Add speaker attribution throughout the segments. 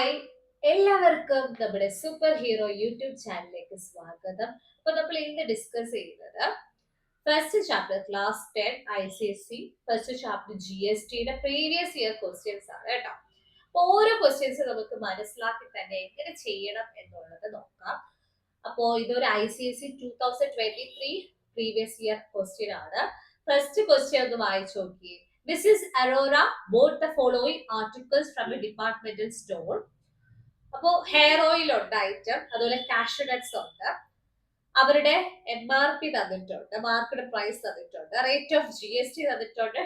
Speaker 1: Hi, എല്ലാവർക്കും നമ്മുടെ super hero YouTube ചാനലിലേക്ക് സ്വാഗതം. അപ്പൊ നമ്മൾ ഇന്ന് ഡിസ്കസ് ചെയ്യുന്നത് first chapter class 10 ICSE first chapter GSTയുടെ പ്രീവിയസ് ഇയർ ക്വസ്റ്റ്യൻസ് ആണ് കേട്ടോ. അപ്പൊ ഓരോ ക്വസ്റ്റ്യൻസ് നമുക്ക് മനസ്സിലാക്കി തന്നെ എങ്ങനെ ചെയ്യണം എന്നുള്ളത് നോക്കാം. അപ്പോ ഇതൊരു ICSE 2023 പ്രീവിയസ് ഇയർ ക്വസ്റ്റ്യൻ ആണ്. ഫസ്റ്റ് ക്വസ്റ്റ്യൻ ഒന്ന് വായിച്ചു നോക്കിയേ. This is Aurora bought the following articles from a departmental store. അപ്പോൾ ഹെയർ ഓയിൽ ഉണ്ട് ഐറ്റം, അതുപോലെ കാഷ്യൂ നട്ട്സ് ഉണ്ട്. അവരുടെ MRP തന്നിട്ടുണ്ട്, മാർക്കറ്റ് പ്രൈസ് തന്നിട്ടുണ്ട്, റേറ്റ് ഓഫ് GST തന്നിട്ടുണ്ട്.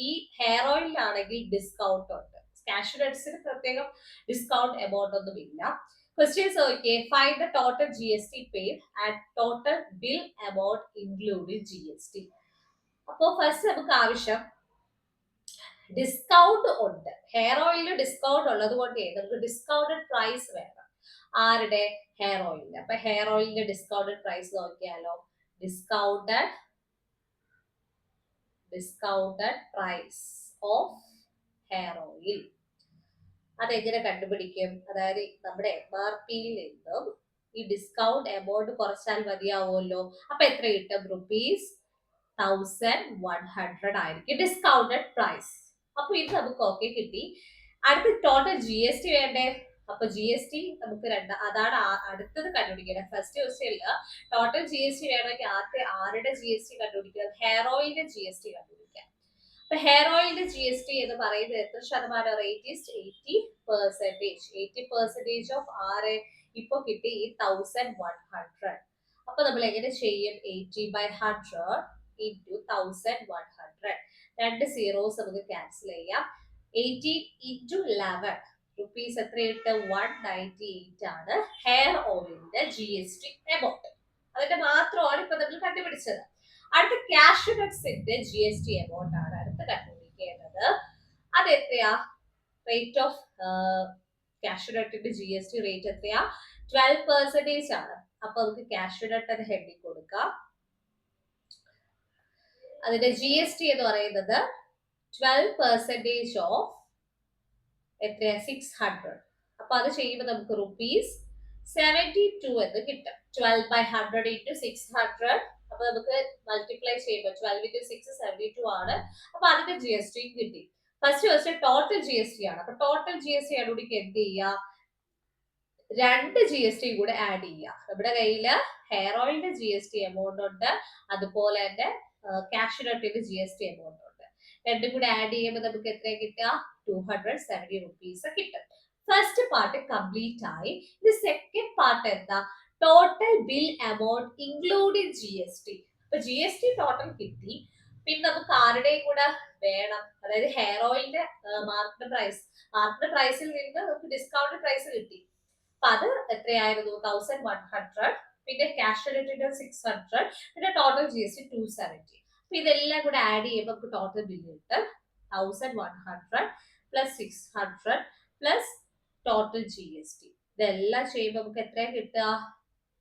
Speaker 1: ഈ ഹെയർ ഓയിലാണെങ്കിൽ ഡിസ്കൗണ്ട് ഉണ്ട്. കാഷ്യൂ നട്ട്സിന് പ്രത്യേകം ഡിസ്കൗണ്ട് എമൗണ്ട് ഒന്നും ഇല്ല. Questions okay. Find the total GST paid and total bill amount including GST. അപ്പോൾ ഫസ്റ്റ് നമുക്ക് ആവശ്യം ഡിസ്കൗണ്ട് ഉണ്ട്. ഹെയർ ഓയിലിന് ഡിസ്കൗണ്ട് ഉള്ളത് കൊണ്ട് നമുക്ക് ഡിസ്കൗണ്ടഡ് പ്രൈസ് വേണം. ആരുടെ? ഹെയർ ഓയിലിന്. അപ്പൊ ഹെയർ ഓയിലിന്റെ ഡിസ്കൗണ്ടഡ് പ്രൈസ് നോക്കിയാലോ. Discounted price of hair oil അതെങ്ങനെ കണ്ടുപിടിക്കും? അതായത് നമ്മുടെ MRPയിൽ നിന്നും ഈ ഡിസ്കൗണ്ട് എമൗണ്ട് കുറച്ചാൽ മതിയാവുമല്ലോ. അപ്പൊ എത്ര കിട്ടും? ₹1100 ആയിരിക്കും ഡിസ്കൗണ്ടഡ് പ്രൈസ്. അപ്പൊ ഇത് നമുക്ക് ഓക്കെ കിട്ടി. അടുത്ത ടോട്ടൽ GST വേണ്ടേ? അപ്പൊ GST നമുക്ക് അതാണ് അടുത്തത് കണ്ടുപിടിക്കണം. ഫസ്റ്റ് ക്വസ്റ്റ്യനില് ടോട്ടൽ GST വേണമെങ്കിൽ ആരുടെ GST കണ്ടുപിടിക്കണം? ഹെയർ ഓയിലിന്റെ GST കണ്ടുപിടിക്കാം. അപ്പൊ ഹെയർ ഓയിലിന്റെ GST എന്ന് പറയുന്നത് എത്ര ശതമാനം? Rate is 80%. 80% ഓഫ് ആറ് ഇപ്പൊ കിട്ടി 1100. അപ്പൊ നമ്മൾ എങ്ങനെ ചെയ്യും? 80/100 into 1100. രണ്ട് സീറോസ് നമുക്ക് ക്യാൻസൽ ചെയ്യാം. 18 into 11 റുപ്പീസ് എത്ര കിട്ടും? 198 ആണ് ഹെയർ ഓയിലിന്റെ GST എമൗണ്ട്. അതിന്റെ മാത്രമാണ് ഇപ്പൊ നമ്മൾ കണ്ടുപിടിച്ചത്. അടുത്ത കാഷ്യൂ നട്ട്സിന്റെ GST എമൗണ്ട് ആണ് അടുത്ത് കണ്ടുപിടിക്കേണ്ടത്. അത് എത്രയാ? റേറ്റ് ഓഫ് കാഷ്യൂ നട്ടിന്റെ GST റേറ്റ് എത്രയാ? 12% ആണ്. അപ്പൊ നമുക്ക് കാഷ്യൂ നട്ട് അത് ഹെഡിങ് കൊടുക്കാം. അതിന്റെ GST എന്ന് പറയുന്നത് 12% ഓഫ് എത്രയാ? 600. അപ്പൊ അത് ചെയ്യുമ്പോൾ നമുക്ക് ₹72 എന്ന് കിട്ടും. 12/100 into 600. അപ്പൊ നമുക്ക് മൾട്ടിപ്ലൈ ചെയ്യുമ്പോൾ 12 into 6 72 ആണ്. അപ്പൊ അതിന്റെ GST കിട്ടി. ഫസ്റ്റ് ക്വസ്റ്റ്യൻ ടോട്ടൽ GST ആണ്. അപ്പൊ ടോട്ടൽ GST കണ്ടുപിടിക്കാൻ എന്ത് ചെയ്യുക? രണ്ട് GST കൂടെ ആഡ് ചെയ്യുക. നമ്മുടെ കയ്യില് ഹെയർ ഓയിലിന്റെ GST എമൗണ്ട് ഉണ്ട്, അതുപോലെ തന്നെ കാഷ്യൂ നട്ടിന്റെ GST എമൗണ്ട് ഉണ്ട്. രണ്ടും കൂടെ ആഡ് ചെയ്യുമ്പോൾ നമുക്ക് എത്ര കിട്ടുക? ₹270 കിട്ടും. ഫസ്റ്റ് പാർട്ട് കംപ്ലീറ്റ് ആയി. ഇത് സെക്കൻഡ് പാർട്ട് എന്താ? Total bill amount including GST. അപ്പൊ GST ടോട്ടൽ കിട്ടി. പിന്നെ നമുക്ക് ആരുടെയും കൂടെ വേണം, അതായത് ഹെയർ ഓയിലിന്റെ മാർക്കറ്റ് പ്രൈസിൽ നിന്ന് നമുക്ക് ഡിസ്കൗണ്ട് പ്രൈസ് കിട്ടി. അപ്പൊ അത് എത്രയായിരുന്നു? 1100. പിന്നെ കാഷ്യൂ നട്ടിന്റെ 600. പിന്നെ ടോട്ടൽ GST 270. അപ്പൊ ഇതെല്ലാം കൂടെ ആഡ് ചെയ്യുമ്പോൾ നമുക്ക് ടോട്ടൽ ബില്ല് കിട്ടും 1100 പ്ലസ് 600 പ്ലസ് ടോട്ടൽ GST. ഇതെല്ലാം ചെയ്യുമ്പോൾ നമുക്ക് എത്രയാ കിട്ടുക?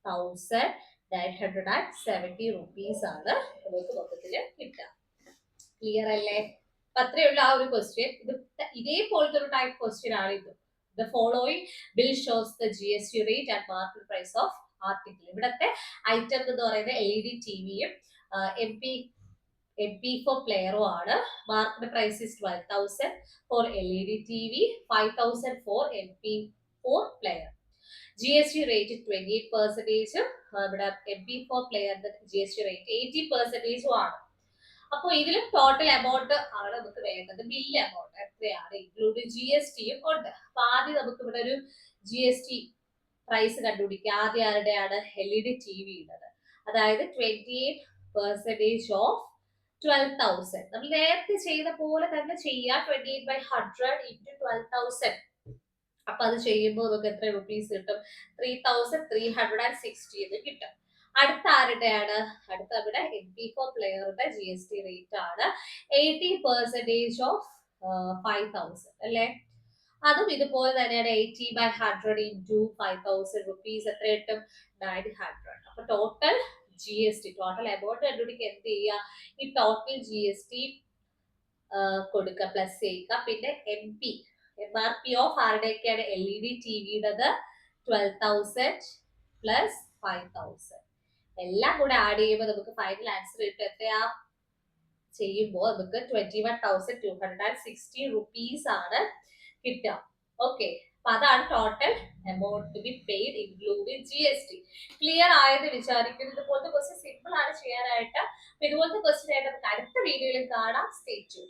Speaker 1: ₹1970 ആണ് നമുക്ക് മൊത്തത്തില് കിട്ടുക. ക്ലിയർ അല്ലേ? അപ്പൊ അത്രയുള്ള ആ ഒരു ക്വസ്റ്റ്യൻ. ഇത് ഇതേപോലത്തെ ഒരു ടൈപ്പ് ക്വസ്റ്റ്യൻ ആണ് ഇത്. The following bill shows the GST rate and market price of article. ഇവിടത്തെ ഐറ്റം എന്ന് പറയുന്നത് LED TVയും MP4 പ്ലെയറും ആണ്. Market price is 12,000 for LED TV, 5,000 for MP4 player. GST rate 28%. ഇവിടെ MP4 പ്ലെയറിന്റെ GST റേറ്റ് 80% ആണ്. അപ്പോൾ ഇതിലും ടോട്ടൽ എമൗണ്ട് ആണ് നമുക്ക് വേണ്ടത്. ബില്ല് എമൗണ്ട് എത്രയാണ്? ഇൻക്ലൂഡിംഗ് GSTയും ഉണ്ട്. അപ്പൊ ആദ്യം നമുക്ക് ഇവിടെ ഒരു GST പ്രൈസ് കണ്ടുപിടിക്കുക. ആദ്യം ആരുടെയാണ്? LED TV ഉള്ളത്. അതായത് 28% ഓഫ് 12,000. നമ്മൾ നേരത്തെ ചെയ്ത പോലെ തന്നെ ചെയ്യാം. 28/100 into 12,000. അപ്പൊ അത് ചെയ്യുമ്പോൾ നമുക്ക് എത്ര റുപ്പീസ് കിട്ടും? 3,360 എന്ന് കിട്ടും. അടുത്ത ആരുടെയാണ്? അടുത്ത ഇവിടെ MP4 പ്ലെയറുടെ GST റേറ്റ് ആണ് 80% ഓഫ് 5,000 അല്ലെ? അതും ഇതുപോലെ തന്നെയാണ്. 80/100 into 5,000 റുപ്പീസ് എത്ര കിട്ടും? 900. അപ്പൊ ടോട്ടൽ GST ടോട്ടൽ എമൗണ്ട് കണ്ടുപിടിക്കുക. എന്ത് ചെയ്യുക? ഈ ടോട്ടൽ GST കൊടുക്കുക, പ്ലസ് ചെയ്യുക. പിന്നെ MP MRP ഓഫ് ആരുടെയൊക്കെയാണ്? LED ടിവിയുടേത് 12,000 പ്ലസ് 5,000. എല്ലാം കൂടെ ആഡ് ചെയ്യുമ്പോൾ നമുക്ക് ഫൈനൽ ആൻസർ കിട്ടും എത്രയാ? ചെയ്യുമ്പോൾ നമുക്ക് 21,260 റുപ്പീസ് ആണ് കിട്ടുക. ഓക്കെ, അപ്പൊ അതാണ് total amount to be paid including GST. Clear ആയെന്ന് വിചാരിക്കുന്നു. ഇതുപോലത്തെ ക്വസ്റ്റ്യൻ സിമ്പിൾ ആണ് ചെയ്യാനായിട്ട്. ഇതുപോലത്തെ ക്വസ്റ്റ്യൻ ആയിട്ട് നമുക്ക് അടുത്ത വീഡിയോയിൽ കാണാം. Stay tune.